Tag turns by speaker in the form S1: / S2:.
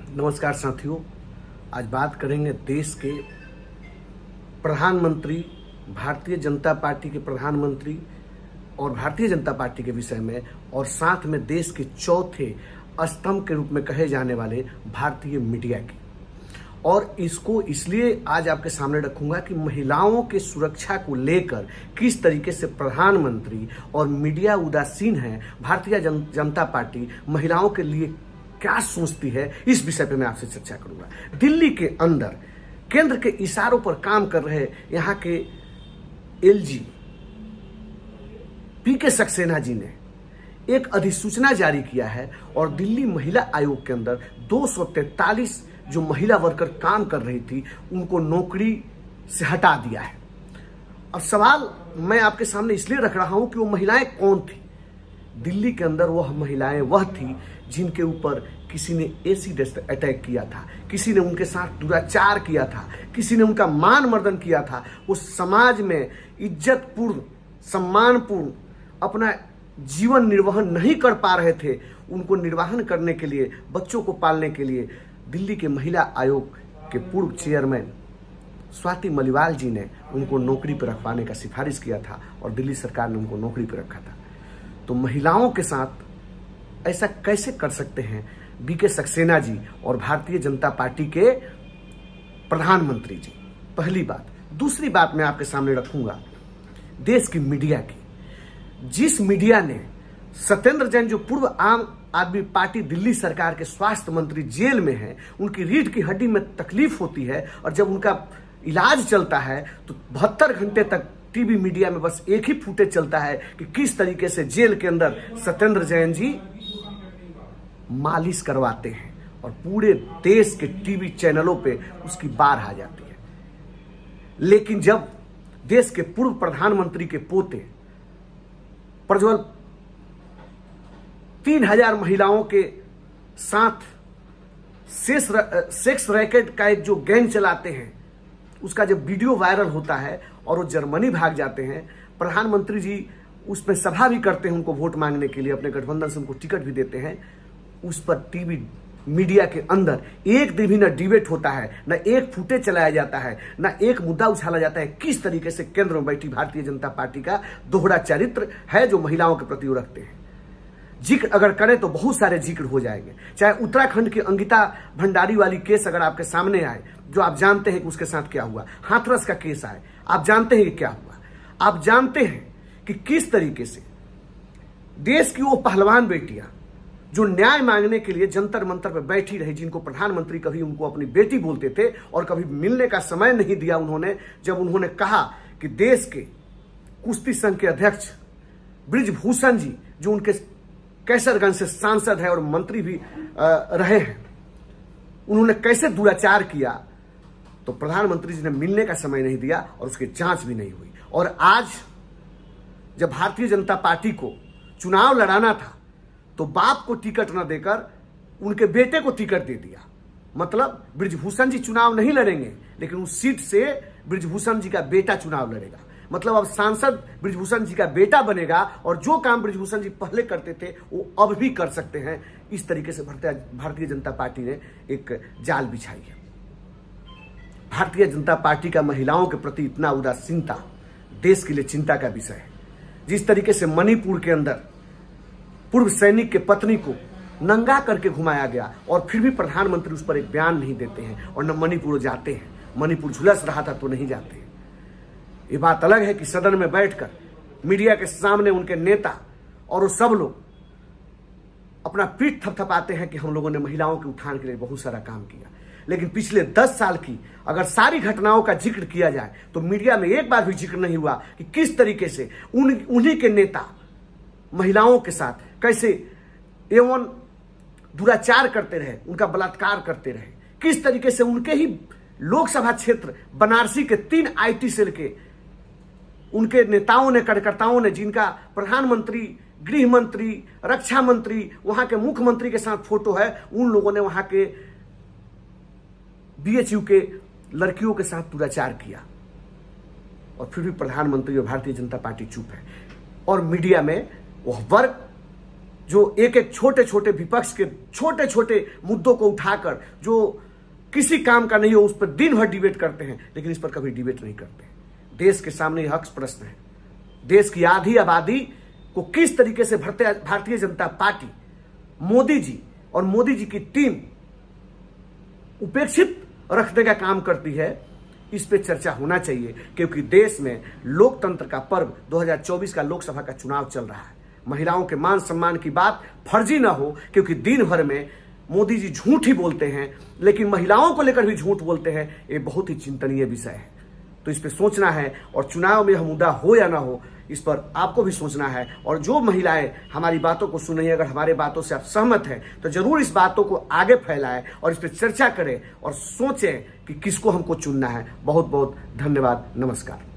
S1: नमस्कार साथियों, आज बात करेंगे देश के प्रधानमंत्री, भारतीय जनता पार्टी के प्रधानमंत्री और भारतीय जनता पार्टी के विषय में, और साथ में देश के चौथे स्तंभ के रूप में कहे जाने वाले भारतीय मीडिया की। और इसको इसलिए आज आपके सामने रखूंगा कि महिलाओं के सुरक्षा को लेकर किस तरीके से प्रधानमंत्री और मीडिया उदासीन है। भारतीय जनता पार्टी महिलाओं के लिए क्या सोचती है, इस विषय पे मैं आपसे चर्चा करूंगा। दिल्ली के अंदर केंद्र के इशारों पर काम कर रहे यहाँ के एलजी पीके सक्सेना जी ने एक अधिसूचना जारी किया है और दिल्ली महिला आयोग के अंदर 243 जो महिला वर्कर काम कर रही थी उनको नौकरी से हटा दिया है। अब सवाल मैं आपके सामने इसलिए रख रहा हूं कि वो महिलाएं कौन थी। दिल्ली के अंदर वह महिलाएं वह थी जिनके ऊपर किसी ने एसिड अटैक किया था, किसी ने उनके साथ दुराचार किया था, किसी ने उनका मान मर्दन किया था। वो समाज में इज्जतपूर्ण, सम्मानपूर्ण अपना जीवन निर्वहन नहीं कर पा रहे थे। उनको निर्वाहन करने के लिए, बच्चों को पालने के लिए दिल्ली के महिला आयोग के पूर्व चेयरमैन स्वाति मलिवाल जी ने उनको नौकरी पर रखवाने का सिफारिश किया था और दिल्ली सरकार ने उनको नौकरी पर रखा था। तो महिलाओं के साथ ऐसा कैसे कर सकते हैं बीके सक्सेना जी और भारतीय जनता पार्टी के प्रधानमंत्री जी? पहली बात। दूसरी बात मैं आपके सामने रखूंगा देश की मीडिया की। जिस मीडिया ने सत्येंद्र जैन, जो पूर्व आम आदमी पार्टी दिल्ली सरकार के स्वास्थ्य मंत्री, जेल में है, उनकी रीढ़ की हड्डी में तकलीफ होती है और जब उनका इलाज चलता है तो 72 घंटे तक टीवी मीडिया में बस एक ही फुटेज चलता है कि किस तरीके से जेल के अंदर सत्येंद्र जैन जी मालिश करवाते हैं और पूरे देश के टीवी चैनलों पे उसकी बाढ़ आ जाती है। लेकिन जब देश के पूर्व प्रधानमंत्री के पोते प्रज्वल 3000 महिलाओं के साथ सेक्स रैकेट का एक जो गैंग चलाते हैं, उसका जब वीडियो वायरल होता है और वो जर्मनी भाग जाते हैं, प्रधानमंत्री जी उसमें सभा भी करते हैं उनको वोट मांगने के लिए, अपने गठबंधन से उनको टिकट भी देते हैं। उस पर टीवी मीडिया के अंदर एक दिन भी न डिबेट होता है, न एक फुटेज चलाया जाता है, न एक मुद्दा उछाला जाता है। किस तरीके से केंद्र में बैठी भारतीय जनता पार्टी का दोहरा चरित्र है जो महिलाओं के प्रति रखते हैं। जिक्र अगर करें तो बहुत सारे जिक्र हो जाएंगे। चाहे उत्तराखंड की अंकिता भंडारी वाली केस अगर आपके सामने आए, जो आप जानते हैं कि उसके साथ क्या हुआ, हाथरस का केस आए, आप जानते हैं कि क्या हुआ। आप जानते हैं कि किस तरीके से देश की वो पहलवान बेटियां जो न्याय मांगने के लिए जंतर मंतर पर बैठी रही, जिनको प्रधानमंत्री कभी उनको अपनी बेटी बोलते थे और कभी मिलने का समय नहीं दिया उन्होंने, जब उन्होंने कहा कि देश के कुश्ती संघ के अध्यक्ष बृजभूषण जी, जो उनके कैसरगंज से सांसद है और मंत्री भी रहे हैं, उन्होंने कैसे दुराचार किया, तो प्रधानमंत्री जी ने मिलने का समय नहीं दिया और उसकी जांच भी नहीं हुई। और आज जब भारतीय जनता पार्टी को चुनाव लड़ाना था तो बाप को टिकट न देकर उनके बेटे को टिकट दे दिया। मतलब बृजभूषण जी चुनाव नहीं लड़ेंगे, लेकिन उस सीट से बृजभूषण जी का बेटा चुनाव लड़ेगा। मतलब अब सांसद बृजभूषण जी का बेटा बनेगा और जो काम बृजभूषण जी पहले करते थे वो अब भी कर सकते हैं। इस तरीके से भारतीय जनता पार्टी ने एक जाल बिछाई है। भारतीय जनता पार्टी का महिलाओं के प्रति इतना उदासीनता देश के लिए चिंता का विषय है। जिस तरीके से मणिपुर के अंदर पूर्व सैनिक के पत्नी को नंगा करके घुमाया गया और फिर भी प्रधानमंत्री उस पर एक बयान नहीं देते हैं और न मणिपुर जाते हैं। मणिपुर झुलस रहा था तो नहीं जाते हैं। ये बात अलग है कि सदन में बैठकर मीडिया के सामने उनके नेता और वो सब लोग अपना पीठ थपथपाते हैं कि हम लोगों ने महिलाओं के उत्थान के लिए बहुत सारा काम किया। लेकिन पिछले 10 साल की अगर सारी घटनाओं का जिक्र किया जाए तो मीडिया में एक बार भी जिक्र नहीं हुआ कि किस तरीके से उन्हीं के नेता महिलाओं के साथ कैसे एवं दुराचार करते रहे, उनका बलात्कार करते रहे। किस तरीके से उनके ही लोकसभा क्षेत्र बनारसी के 3 IT सेल के उनके नेताओं ने, कार्यकर्ताओं ने, जिनका प्रधानमंत्री, गृह मंत्री, रक्षा मंत्री, वहां के मुख्यमंत्री के साथ फोटो है, उन लोगों ने वहां के BHU के लड़कियों के साथ दुराचार किया और फिर भी प्रधानमंत्री और भारतीय जनता पार्टी चुप है। और मीडिया में वह वर्ग जो एक एक छोटे छोटे विपक्ष के छोटे छोटे मुद्दों को उठाकर जो किसी काम का नहीं हो उस पर दिन भर डिबेट करते हैं, लेकिन इस पर कभी डिबेट नहीं करते। देश के सामने हक प्रश्न है, देश की आधी आबादी को किस तरीके से भारतीय जनता पार्टी, मोदी जी और मोदी जी की टीम उपेक्षित रखने का काम करती है, इस पे चर्चा होना चाहिए। क्योंकि देश में लोकतंत्र का पर्व 2024 का लोकसभा का चुनाव चल रहा है। महिलाओं के मान सम्मान की बात फर्जी ना हो, क्योंकि दिन भर में मोदी जी झूठ ही बोलते हैं, लेकिन महिलाओं को लेकर भी झूठ बोलते हैं। ये बहुत ही चिंतनीय विषय है, तो इस पे सोचना है। और चुनाव में यह मुद्दा हो या ना हो, इस पर आपको भी सोचना है। और जो महिलाएं हमारी बातों को सुन रही हैं, अगर हमारे बातों से आप सहमत हैं तो जरूर इस बातों को आगे फैलाएं और इस पर चर्चा करें और सोचें कि किसको हमको चुनना है। बहुत बहुत धन्यवाद। नमस्कार।